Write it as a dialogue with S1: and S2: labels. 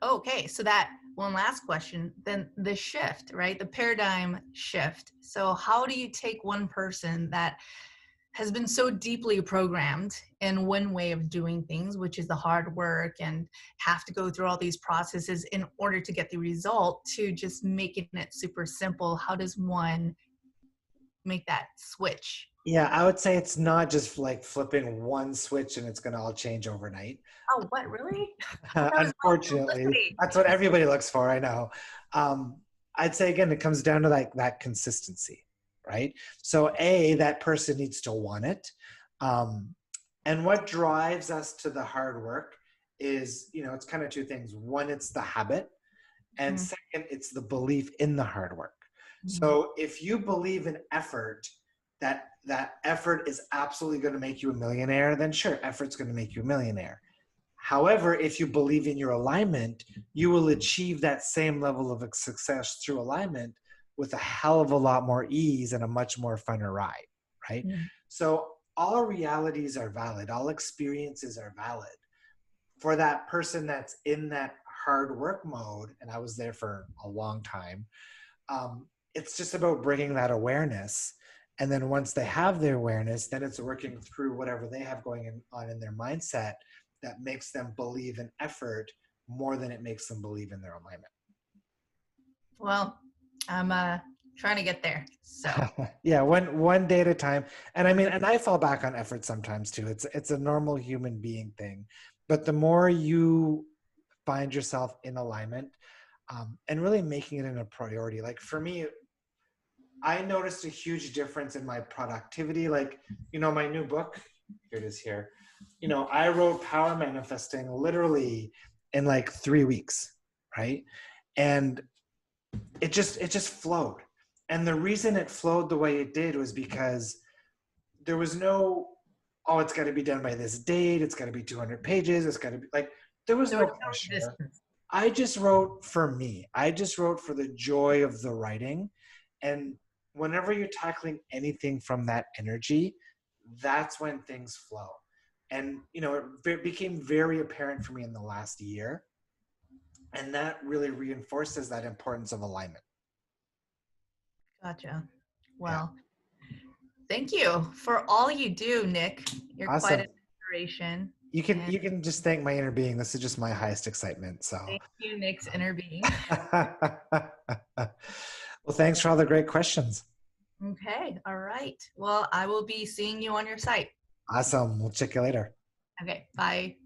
S1: Okay, so that one last question, then the shift, right? The paradigm shift. So how do you take one person that has been so deeply programmed in one way of doing things, which is the hard work and have to go through all these processes in order to get the result, to just making it super simple? How does one make that switch?
S2: Yeah, I would say it's not just like flipping one switch and it's going to all change overnight.
S1: Oh, what, really? I thought that was about
S2: Unfortunately,
S1: simplicity.
S2: that's what everybody looks for. I know. Um, I'd say again, it comes down to like that consistency, right? So that person needs to want it. Um, and what drives us to the hard work is, it's kind of two things. One, it's the habit. And
S1: Mhm.
S2: second, it's the belief in the hard work.
S1: Mhm.
S2: So if you believe in effort, that effort is absolutely going to make you a millionaire, then sure, effort's going to make you a millionaire. However, if you believe in your alignment, you will achieve that same level of success through alignment with a hell of a lot more ease and a much more funner ride, right?
S1: Mhm.
S2: So all realities are valid, all experiences are valid. For that person that's in that hard work mode, and I was there for a long time, it's just about bringing that awareness. And then once they have the awareness, then it's working through whatever they have on in their mindset that makes them believe in effort more than it makes them believe in their alignment.
S1: Well, I'm trying to get there. So,
S2: Yeah, one day at a time. And I mean, and I fall back on effort sometimes too. It's a normal human being thing. But the more you find yourself in alignment, and really making it in a priority. Like for me, I noticed a huge difference in my productivity. Like, my new book, here it is here. I wrote Power Manifesting literally in like 3 weeks, right? And it just flowed. And the reason it flowed the way it did was because there was no, oh, it's got to be done by this date. It's got to be 200 pages. It's got to be like, there was
S1: there
S2: no
S1: was no
S2: pressure.
S1: resistance.
S2: I just wrote for me. I just wrote for the joy of the writing. And whenever you're tackling anything from that energy, that's when things flow. And, it became very apparent for me in the last year. And that really reinforces that importance of alignment.
S1: Gotcha.
S2: Yeah.
S1: Well, thank you for all you do, Nick. You're quite
S2: Awesome.
S1: an inspiration.
S2: You can
S1: And
S2: you can just thank my inner being. This is just my highest excitement. So
S1: thank you, Nick's inner being.
S2: well, thanks for all the great questions.
S1: Okay. All right. Well, I will be seeing you on your site.
S2: Awesome. We'll check you later.
S1: Okay. Bye.